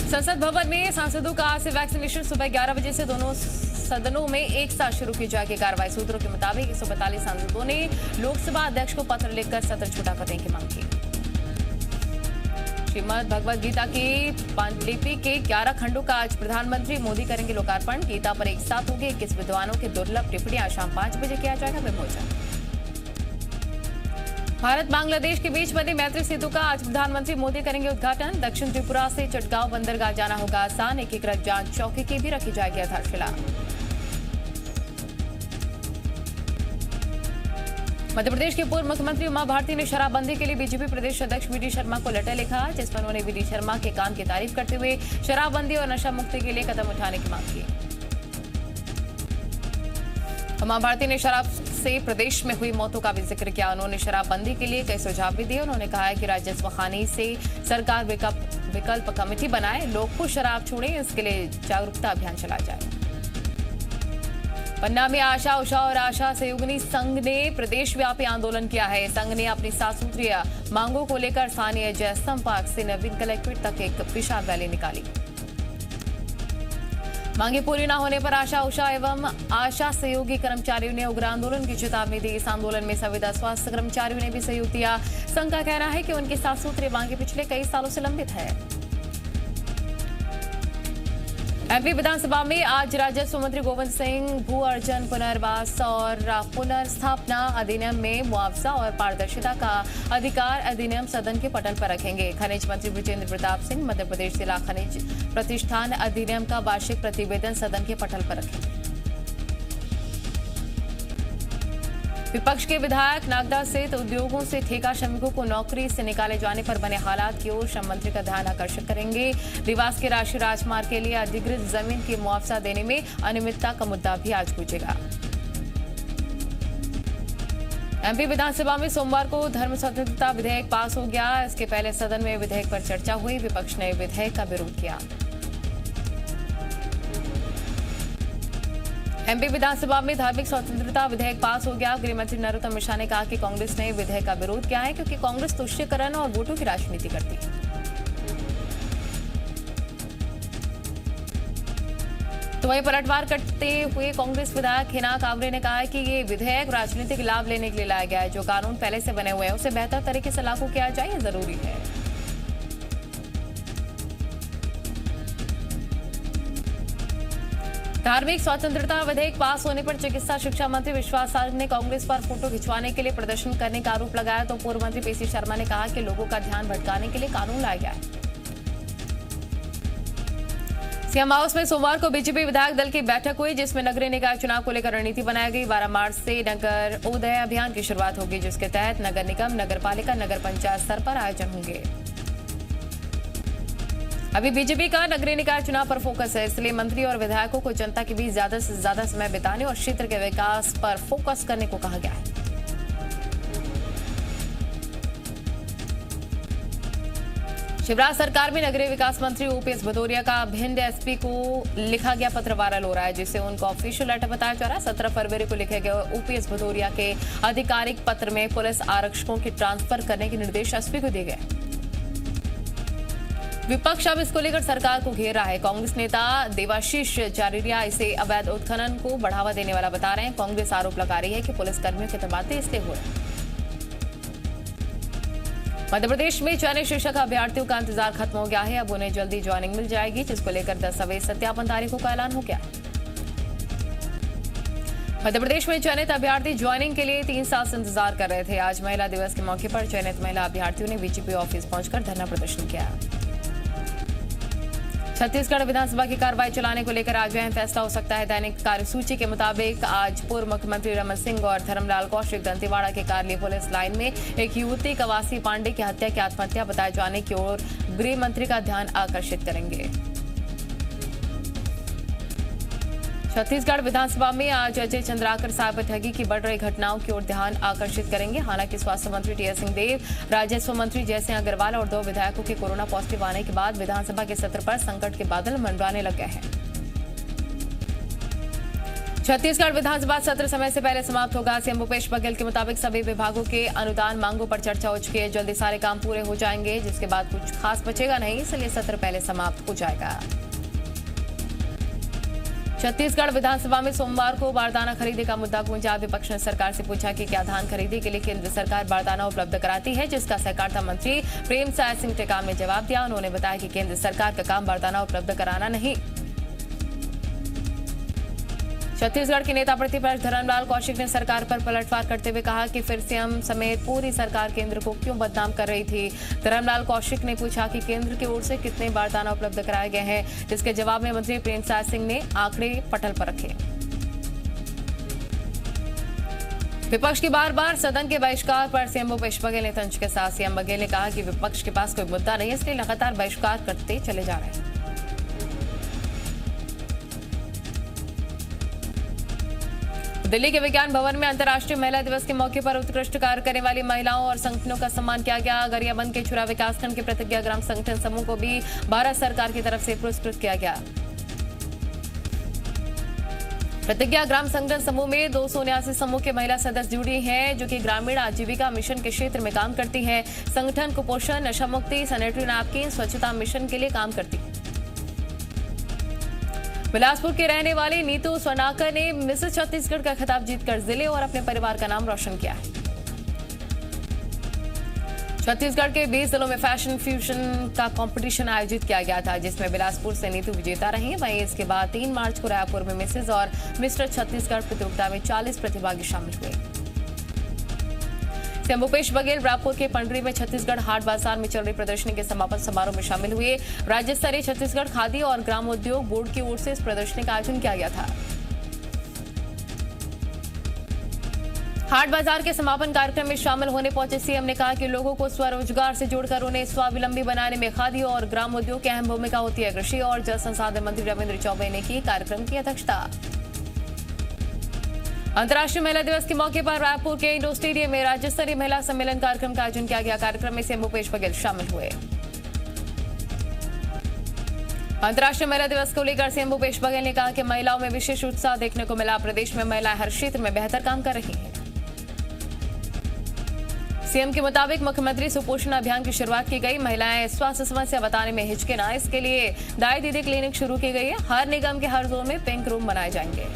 संसद भवन में सांसदों का आज से वैक्सीनेशन सुबह 11 बजे से दोनों सदनों में एक साथ शुरू की जाएगी कार्रवाई। सूत्रों के मुताबिक 142 सांसदों ने लोकसभा अध्यक्ष को पत्र लिखकर सत्र छोटा करने की मांग की। श्रीमद् भगवद गीता की पांडुलिपि के 11 खंडों का आज प्रधानमंत्री मोदी करेंगे लोकार्पण। गीता पर एक साथ होंगे 21 विद्वानों की दुर्लभ टिप्पणियां। शाम 5 बजे किया जाएगा विमोचन। भारत बांग्लादेश के बीच बने मैत्री सेतु का आज प्रधानमंत्री मोदी करेंगे उद्घाटन। दक्षिण त्रिपुरा से चटगांव बंदरगाह जाना होगा आसान। एकीकृत जांच चौकी की भी रखी जाएगी आधारशिला। मध्य प्रदेश के पूर्व मुख्यमंत्री उमा भारती ने शराबबंदी के लिए बीजेपी प्रदेश अध्यक्ष वी डी शर्मा को लेटर लिखा, जिसमें उन्होंने वी डी शर्मा के काम की तारीफ करते हुए शराबबंदी और नशा मुक्ति के लिए कदम उठाने की मांग की। उमा भारती ने शराब से प्रदेश में हुई मौतों का भी जिक्र किया। उन्होंने शराबबंदी के लिए कई सुझाव भी दिए। उन्होंने कहा है कि राजस्व खाने से सरकार विकल्प कमेटी बनाए, लोग को शराब छोड़ें, इसके लिए जागरूकता अभियान चलाया जाए। पन्ना में आशा उषा और आशा सहयोगिनी संघ ने प्रदेश व्यापी आंदोलन किया है। संघ ने अपनी 7 सूत्रीय मांगों को लेकर स्थानीय जयस्तंभ पार्क से नवीन कलेक्ट्रेट तक एक विशाल रैली निकाली। मांगे पूरी न होने पर आशा उषा एवं आशा सहयोगी कर्मचारियों ने उग्र आंदोलन की चेतावनी दी। इस आंदोलन में संविदा स्वास्थ्य कर्मचारियों ने भी सहयोग दिया। संघ का कहना है कि उनकी 7 सूत्रीय मांगे पिछले कई सालों से लंबित है। एमपी विधानसभा में आज राजस्व मंत्री गोविंद सिंह भू अर्जन पुनर्वास और पुनर्स्थापना अधिनियम में मुआवजा और पारदर्शिता का अधिकार अधिनियम सदन के पटल पर रखेंगे। खनिज मंत्री विजेंद्र प्रताप सिंह मध्य प्रदेश जिला खनिज प्रतिष्ठान अधिनियम का वार्षिक प्रतिवेदन सदन के पटल पर रखेंगे। विपक्ष के विधायक नागदा स्थित उद्योगों से ठेका श्रमिकों को नौकरी से निकाले जाने पर बने हालात की ओर श्रम मंत्री का ध्यान आकर्षित करेंगे। देवास के राष्ट्रीय राजमार्ग के लिए अधिकृत जमीन की मुआवजा देने में अनियमितता का मुद्दा भी आज गूंजेगा। एमपी विधानसभा में सोमवार को धर्म स्वतंत्रता विधेयक पास हो गया। इसके पहले सदन में विधेयक पर चर्चा हुई। विपक्ष ने विधेयक का विरोध किया। एमपी विधानसभा में धार्मिक स्वतंत्रता विधेयक पास हो गया। गृह मंत्री नरोत्तम मिश्रा ने कहा कि कांग्रेस ने विधेयक का विरोध किया है क्योंकि कांग्रेस तुष्टीकरण और वोटों की राजनीति करती है। तो वहीं पलटवार करते हुए कांग्रेस विधायक हिना कांवरे ने कहा है कि ये विधेयक राजनीतिक लाभ लेने के लिए लाया गया है। जो कानून पहले से बने हुए हैं उसे बेहतर तरीके से लागू किया जाए, ये जरूरी है। धार्मिक स्वतंत्रता विधेयक पास होने पर चिकित्सा शिक्षा मंत्री विश्वास सारंग ने कांग्रेस पर फोटो खिंचवाने के लिए प्रदर्शन करने का आरोप लगाया। तो पूर्व मंत्री पीसी शर्मा ने कहा कि लोगों का ध्यान भटकाने के लिए कानून लाया गया है। सीएम हाउस में सोमवार को बीजेपी विधायक दल की बैठक हुई, जिसमें नगरीय निकाय चुनाव को लेकर रणनीति बनाई गई। 12 मार्च से नगर उदय अभियान की शुरुआत होगी, जिसके तहत नगर निगम, नगर पालिका, नगर पंचायत स्तर पर आयोजन होंगे। अभी बीजेपी का नगरीय निकाय चुनाव पर फोकस है, इसलिए मंत्री और विधायकों को जनता के बीच ज्यादा से ज्यादा समय बिताने और क्षेत्र के विकास पर फोकस करने को कहा गया है। शिवराज सरकार में नगरीय विकास मंत्री ओपीएस भदौरिया का भिंड एसपी को लिखा गया पत्र वायरल हो रहा है, जिसे उनको ऑफिशियल लेटर बताया जा रहा है। 17 फरवरी को लिखे गए ओपीएस भदौरिया के आधिकारिक पत्र में पुलिस आरक्षकों की ट्रांसफर करने के निर्देश एसपी को दिए गए। विपक्ष अब इसको लेकर सरकार को घेर रहा है। कांग्रेस नेता देवाशीष जारिया इसे अवैध उत्खनन को बढ़ावा देने वाला बता रहे हैं। कांग्रेस आरोप लगा रही है कि पुलिस कर्मियों के तबादले इसलिए हो रहे हैं। मध्य प्रदेश में चयनित शिक्षक अभ्यर्थियों का इंतजार खत्म हो गया है। अब उन्हें जल्दी ज्वाइनिंग मिल जाएगी, जिसको लेकर दस्तावेज सत्यापन तारीखों का ऐलान हो गया। मध्य प्रदेश में चयनित अभ्यर्थी ज्वाइनिंग के लिए 3 साल से इंतजार कर रहे थे। आज महिला दिवस के मौके पर चयनित महिला अभ्यर्थियों ने बीजेपी ऑफिस पहुंचकर धरना प्रदर्शन किया। छत्तीसगढ़ विधानसभा की कार्रवाई चलाने को लेकर आज अहम फैसला हो सकता है। दैनिक कार्यसूची के मुताबिक आज पूर्व मुख्यमंत्री रमन सिंह और धर्मलाल कौशिक दंतेवाड़ा के कार्यालय पुलिस लाइन में एक युवती कवासी पांडे की हत्या की आत्महत्या बताए जाने की ओर गृह मंत्री का ध्यान आकर्षित करेंगे। छत्तीसगढ़ विधानसभा में आज अजय चंद्राकर साइबर ठगी की बढ़ रही घटनाओं की ओर ध्यान आकर्षित करेंगे। हालांकि स्वास्थ्य मंत्री टीएस सिंहदेव, राजस्व मंत्री जयसिंह अग्रवाल और 2 विधायकों के कोरोना पॉजिटिव आने के बाद विधानसभा के सत्र पर संकट के बादल मंडराने लग गए हैं। छत्तीसगढ़ विधानसभा सत्र समय से पहले समाप्त होगा। सीएम भूपेश बघेल के मुताबिक सभी विभागों के अनुदान मांगों पर चर्चा हो चुकी है। जल्दी सारे काम पूरे हो जाएंगे, जिसके बाद कुछ खास बचेगा नहीं, इसलिए सत्र पहले समाप्त हो जाएगा। छत्तीसगढ़ विधानसभा में सोमवार को बारदाना खरीदी का मुद्दा गूंजा। विपक्ष ने सरकार से पूछा कि क्या धान खरीदी के लिए केंद्र सरकार बारदाना उपलब्ध कराती है, जिसका सहकारिता मंत्री प्रेमसाय सिंह टेकाम ने जवाब दिया। उन्होंने बताया कि केंद्र सरकार का काम बारदाना उपलब्ध कराना नहीं। छत्तीसगढ़ के नेता प्रतिपक्ष धर्मलाल कौशिक ने सरकार पर पलटवार करते हुए कहा कि फिर सीएम समेत पूरी सरकार केंद्र को क्यों बदनाम कर रही थी। धर्मलाल कौशिक ने पूछा कि केंद्र की ओर से कितने बारदाना उपलब्ध कराए गए हैं, जिसके जवाब में मंत्री प्रेमसाय सिंह ने आंकड़े पटल पर रखे। विपक्ष की बार सदन के बहिष्कार पर सीएम भूपेश बघेल ने तंज के साथ। सीएम बघेल ने कहा कि विपक्ष के पास कोई मुद्दा नहीं है, इसलिए लगातार बहिष्कार करते चले जा रहे हैं। दिल्ली के विज्ञान भवन में अंतर्राष्ट्रीय महिला दिवस के मौके पर उत्कृष्ट कार्य करने वाली महिलाओं और संगठनों का सम्मान किया गया। गरियाबंद के छुरा विकासखंड के प्रतिज्ञा ग्राम संगठन समूह को भी भारत सरकार की तरफ से पुरस्कृत किया गया। प्रतिज्ञा ग्राम संगठन समूह में 279 समूह के महिला सदस्य जुड़ी हैं, जो कि ग्रामीण आजीविका मिशन के क्षेत्र में काम करती हैं। संगठन कुपोषण, नशा मुक्ति, सैनिटरी नैपकिन, स्वच्छता मिशन के लिए काम करती है। बिलासपुर के रहने वाली नीतू स्वर्णाकर ने मिसेस छत्तीसगढ़ का खिताब जीतकर जिले और अपने परिवार का नाम रोशन किया है। छत्तीसगढ़ के 20 जिलों में फैशन फ्यूजन का कंपटीशन आयोजित किया गया था, जिसमें बिलासपुर से नीतू विजेता रही। वहीं इसके बाद 3 मार्च को रायपुर में मिसेस और मिस्टर छत्तीसगढ़ प्रतियोगिता में 40 प्रतिभागी शामिल हुए। सीएम भूपेश बघेल रायपुर के पंडरी में छत्तीसगढ़ हाट बाजार में चल रही प्रदर्शनी के समापन समारोह में शामिल हुए। राज्य स्तरीय छत्तीसगढ़ खादी और ग्रामोद्योग बोर्ड की ओर से इस प्रदर्शनी का आयोजन किया गया था। हाट बाजार के समापन कार्यक्रम में शामिल होने पहुंचे सीएम ने कहा कि लोगों को स्वरोजगार से जोड़कर उन्हें स्वावलंबी बनाने में खादी और ग्रामोद्योग की अहम भूमिका होती है। कृषि और जल संसाधन मंत्री रविंद्र चौबे ने की कार्यक्रम की अध्यक्षता। अंतर्राष्ट्रीय महिला दिवस के मौके पर रायपुर के इंडोर स्टेडियम में राज्य स्तरीय महिला सम्मेलन कार्यक्रम का आयोजन किया गया। कार्यक्रम में सीएम भूपेश बघेल शामिल हुए। अंतर्राष्ट्रीय महिला दिवस को लेकर सीएम भूपेश बघेल ने कहा कि महिलाओं में विशेष उत्साह देखने को मिला। प्रदेश में महिलाएं हर क्षेत्र में बेहतर काम कर रही हैं। सीएम के मुताबिक मुख्यमंत्री सुपोषण अभियान की शुरुआत की गई। महिलाएं स्वास्थ्य समस्या बताने में हिचके ना, इसके लिए दाई दीदी क्लिनिक शुरू की गई है। हर निगम के हर जोन में पिंक रूम बनाए जाएंगे।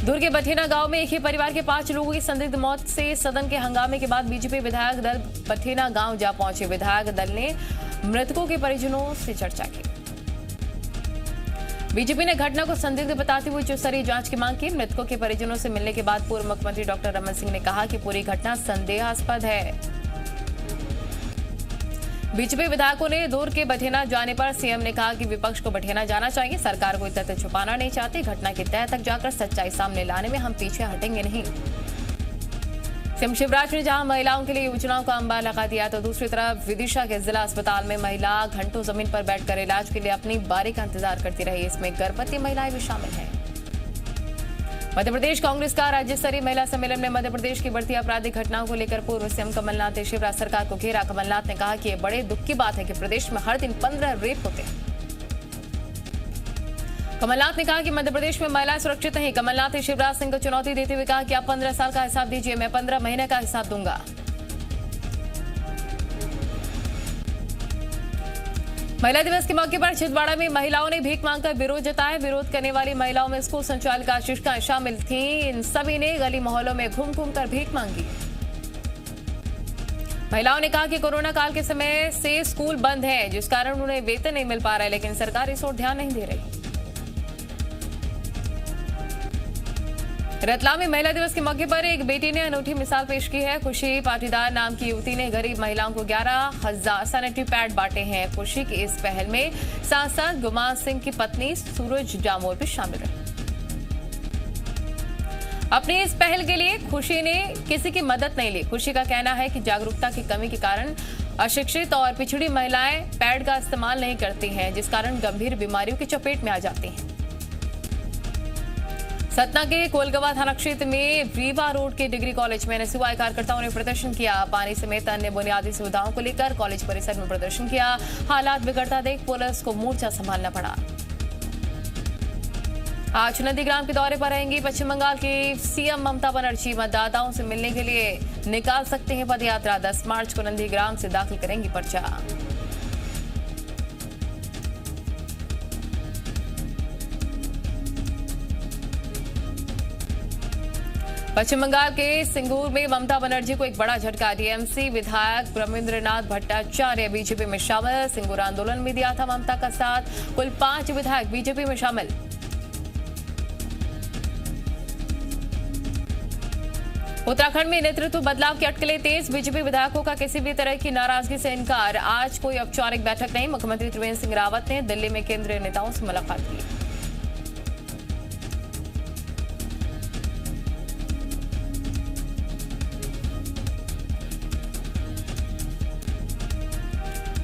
दुर्ग के बठेना गांव में एक ही परिवार के 5 लोगों की संदिग्ध मौत से सदन के हंगामे के बाद बीजेपी विधायक दल बठेना गांव जा पहुंचे। विधायक दल ने मृतकों के परिजनों से चर्चा की। बीजेपी ने घटना को संदिग्ध बताते हुए उच्चस्तरीय जांच की मांग की। मृतकों के परिजनों से मिलने के बाद पूर्व मुख्यमंत्री डॉक्टर रमन सिंह ने कहा कि पूरी घटना संदेहास्पद है। बीजेपी विधायकों ने दुर्ग के बठेना जाने पर सीएम ने कहा कि विपक्ष को बठेना जाना चाहिए। सरकार कोई तथ्य छुपाना नहीं चाहती। घटना की तह तक जाकर सच्चाई सामने लाने में हम पीछे हटेंगे नहीं। सीएम शिवराज ने जहां महिलाओं के लिए योजनाओं का अंबार लगा दिया, तो दूसरी तरफ विदिशा के जिला अस्पताल में महिला घंटों जमीन पर बैठकर इलाज के लिए अपनी बारी का इंतजार करती रही। इसमें गर्भवती महिलाएं भी शामिल हैं। मध्य प्रदेश कांग्रेस का राज्य स्तरीय महिला सम्मेलन में मध्य प्रदेश की बढ़ती आपराधिक घटनाओं को लेकर पूर्व सीएम कमलनाथ ने शिवराज सरकार को घेरा। कमलनाथ ने कहा कि ये बड़े दुख की बात है कि प्रदेश में हर दिन 15 रेप होते हैं। कमलनाथ ने कहा कि मध्य प्रदेश में महिलाएं सुरक्षित नहीं। कमलनाथ ने शिवराज सिंह को चुनौती देते हुए कहा कि आप 15 साल का हिसाब दीजिए, मैं 15 महीने का हिसाब दूंगा। महिला दिवस के मौके पर छिंदवाड़ा में महिलाओं ने भीख मांगकर विरोध जताया। विरोध करने वाली महिलाओं में स्कूल संचालिका शिक्षिकाएं शामिल थीं। इन सभी ने गली मोहल्लों में घूम घूम कर भीख मांगी। महिलाओं ने कहा कि कोरोना काल के समय से स्कूल बंद है, जिस कारण उन्हें वेतन नहीं मिल पा रहा है, लेकिन सरकार इस ओर ध्यान नहीं दे रही। रतलाम में महिला दिवस के मौके पर एक बेटी ने अनूठी मिसाल पेश की है। खुशी पाटीदार नाम की युवती ने गरीब महिलाओं को 11,000 सैनिटरी पैड बांटे हैं। खुशी की इस पहल में सांसद गुमान सिंह की पत्नी सूरज जामोर भी शामिल रही। अपनी इस पहल के लिए खुशी ने किसी की मदद नहीं ली। खुशी का कहना है कि जागरूकता की कमी के कारण अशिक्षित और पिछड़ी महिलाएं पैड का इस्तेमाल नहीं करती हैं, जिस कारण गंभीर बीमारियों की चपेट में आ जाती हैं। सतना के कोलगवा थाना क्षेत्र में रीवा रोड के डिग्री कॉलेज में एनएसयूआई कार्यकर्ताओं ने प्रदर्शन किया। पानी समेत अन्य बुनियादी सुविधाओं को लेकर कॉलेज परिसर में प्रदर्शन किया। हालात बिगड़ता देख पुलिस को मोर्चा संभालना पड़ा। आज नंदीग्राम के दौरे पर रहेंगी पश्चिम बंगाल की सीएम ममता बनर्जी। मतदाताओं से मिलने के लिए निकाल सकते हैं पदयात्रा। 10 मार्च को नंदीग्राम से दाखिल करेंगी पर्चा। पश्चिम बंगाल के सिंगूर में ममता बनर्जी को एक बड़ा झटका। टीएमसी विधायक ब्रह्मेंद्रनाथ भट्टाचार्य बीजेपी में शामिल। सिंगूर आंदोलन में दिया था ममता का साथ। कुल 5 विधायक बीजेपी में शामिल। उत्तराखंड में नेतृत्व बदलाव की अटकलें तेज। बीजेपी विधायकों का किसी भी तरह की नाराजगी से इनकार। आज कोई औपचारिक बैठक नहीं। मुख्यमंत्री त्रिवेंद्र सिंह रावत ने दिल्ली में केंद्रीय नेताओं से मुलाकात की।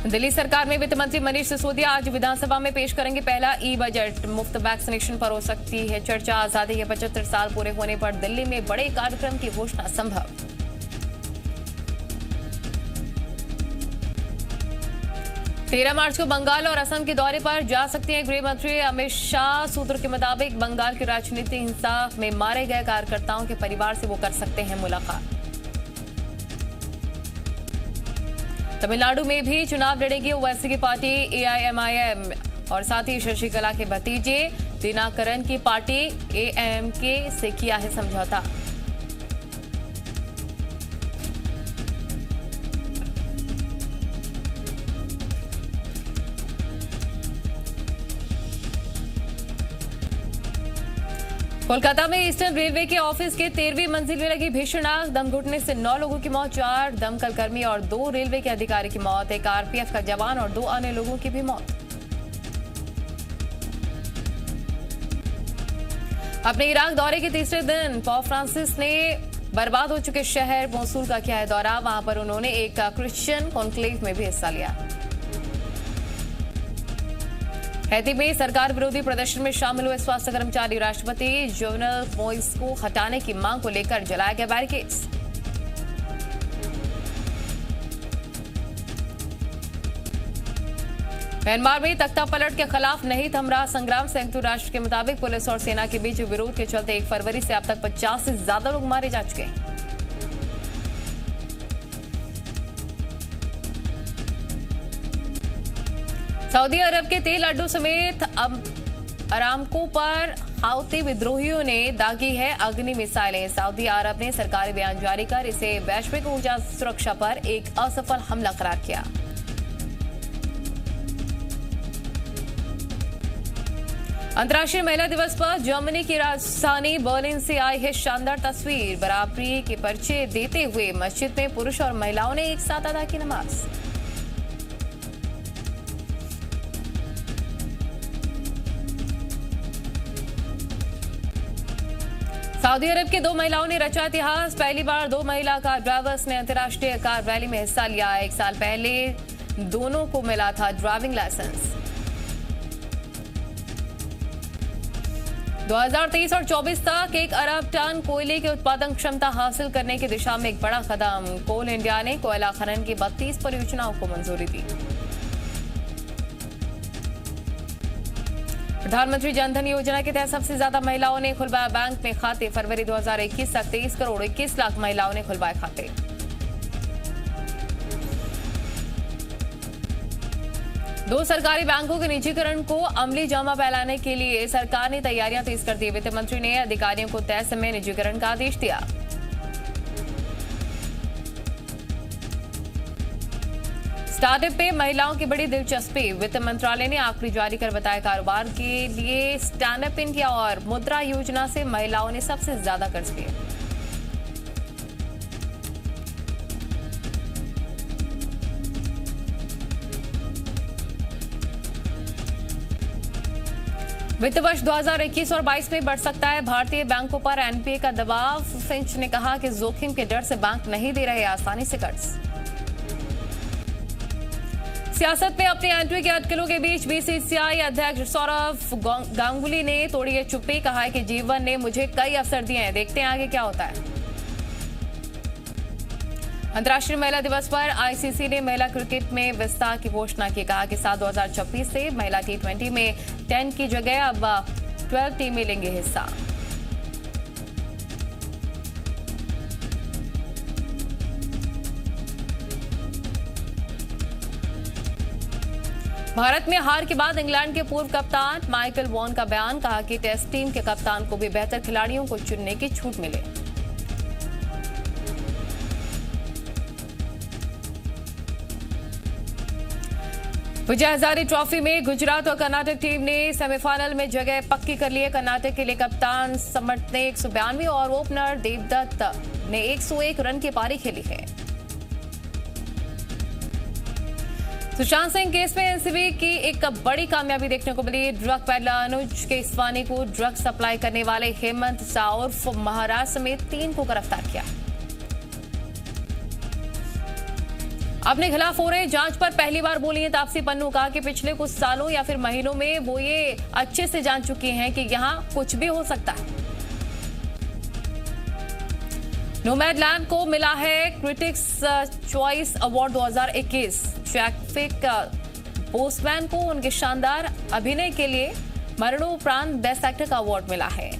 दिल्ली सरकार में वित्त मंत्री मनीष सिसोदिया आज विधानसभा में पेश करेंगे पहला ई बजट। मुफ्त वैक्सीनेशन पर हो सकती है चर्चा। आजादी के 75 साल पूरे होने पर दिल्ली में बड़े कार्यक्रम की घोषणा संभव। तेरह मार्च को बंगाल और असम के दौरे पर जा सकते हैं गृह मंत्री अमित शाह। सूत्रों के मुताबिक बंगाल की राजनीतिक हिंसा में मारे गए कार्यकर्ताओं के परिवार से वो कर सकते हैं मुलाकात। तमिलनाडु में भी चुनाव लड़ेगी ओवैसी की पार्टी एआईएमआईएम और साथ ही शशिकला के भतीजे दिनाकरन की पार्टी एएमके से किया है समझौता। कोलकाता में ईस्टर्न रेलवे के ऑफिस के 13वीं मंजिल में लगी भीषण आग। दम घुटने से 9 लोगों की मौत, 4 दमकल कर्मी और 2 रेलवे के अधिकारी की मौत। एक आरपीएफ का जवान और 2 अन्य लोगों की भी मौत। अपने इराक दौरे के तीसरे दिन पोप फ्रांसिस ने बर्बाद हो चुके शहर मोसूल का किया है दौरा। वहां पर उन्होंने एक क्रिश्चियन कॉन्क्लेव में भी हिस्सा लिया। हैती में सरकार विरोधी प्रदर्शन में शामिल हुए स्वास्थ्य कर्मचारी। राष्ट्रपति जोवेनल मोइस को हटाने की मांग को लेकर जलाया गया बैरिकेड्स। म्यांमार में तख्ता पलट के खिलाफ नहीं थम रहा संग्राम। संयुक्त राष्ट्र के मुताबिक पुलिस और सेना के बीच विरोध के चलते 1 फरवरी से अब तक 50 से ज्यादा लोग मारे जा चुके हैं। सऊदी अरब के तेल अड्डों समेत अरामको पर हाउती विद्रोहियों ने दागी है अग्नि मिसाइलें। सऊदी अरब ने सरकारी बयान जारी कर इसे वैश्विक ऊर्जा सुरक्षा पर एक असफल हमला करार किया। अंतर्राष्ट्रीय महिला दिवस पर जर्मनी की राजधानी बर्लिन से आई है शानदार तस्वीर। बराबरी के पर्चे देते हुए मस्जिद में पुरुष और महिलाओं ने एक साथ अदा की नमाज। सऊदी अरब की 2 महिलाओं ने रचा इतिहास। पहली बार 2 महिला कार ड्राइवर्स ने अंतर्राष्ट्रीय कार रैली में हिस्सा लिया। 1 साल पहले दोनों को मिला था ड्राइविंग लाइसेंस। 2023 और 24 तक 1 अरब टन कोयले की उत्पादन क्षमता हासिल करने की दिशा में एक बड़ा कदम। कोल इंडिया ने कोयला खनन की 32 परियोजनाओं को मंजूरी दी। प्रधानमंत्री जनधन योजना के तहत सबसे ज्यादा महिलाओं ने खुलवाया बैंक में खाते। फरवरी 2021 तक 23 करोड़ 21 लाख महिलाओं ने खुलवाए खाते। दो सरकारी बैंकों के निजीकरण को अमली जामा फैलाने के लिए सरकार ने तैयारियां तेज कर दी। वित्त मंत्री ने अधिकारियों को तय समय निजीकरण का आदेश दिया। स्टार्टअप पे महिलाओं की बड़ी दिलचस्पी। वित्त मंत्रालय ने आंकड़े जारी कर बताया कारोबार के लिए स्टैंड अप इंडिया और मुद्रा योजना से महिलाओं ने सबसे ज्यादा कर्ज लिए। वित्त वर्ष 2021 और 22 में बढ़ सकता है भारतीय बैंकों पर एनपीए का दबाव। फिंच ने कहा कि जोखिम के डर से बैंक नहीं दे रहे आसानी से कर्ज। सियासत में अपनी एंट्री के अटकलों के बीच बीसीसीआई अध्यक्ष सौरव गांगुली ने तोड़ी है चुप्पी। कहा है कि जीवन ने मुझे कई अवसर दिए हैं, देखते हैं आगे क्या होता है। अंतर्राष्ट्रीय महिला दिवस पर आईसीसी ने महिला क्रिकेट में विस्तार की घोषणा की। कहा कि साल 2026 से महिला T20 में 10 की जगह अब 12 टीमें लेंगी हिस्सा। भारत में हार के बाद इंग्लैंड के पूर्व कप्तान माइकल वॉन का बयान, कहा कि टेस्ट टीम के कप्तान को भी बेहतर खिलाड़ियों को चुनने की छूट मिले। विजय हजारे ट्रॉफी में गुजरात और कर्नाटक टीम ने सेमीफाइनल में जगह पक्की कर ली है। कर्नाटक के लिए कप्तान समट ने 192 और ओपनर देवदत्त ने 101 रन की पारी खेली है। सुशांत सिंह केस में एनसीबी की एक बड़ी कामयाबी देखने को मिली। ड्रग पैडलर अनुज केसवानी को ड्रग सप्लाई करने वाले हेमंत सा उर्फ महाराज समेत 3 को गिरफ्तार किया। अपने खिलाफ हो रहे जांच पर पहली बार बोली है तापसी पन्नू, कहा कि पिछले कुछ सालों या फिर महीनों में वो ये अच्छे से जान चुकी हैं कि यहां कुछ भी हो सकता है। नोमैडलैंड को मिला है critics choice award 2021। Chadwick Boseman को उनके शानदार अभिनय के लिए मरणोपरांत बेस्ट एक्टर का अवार्ड मिला है।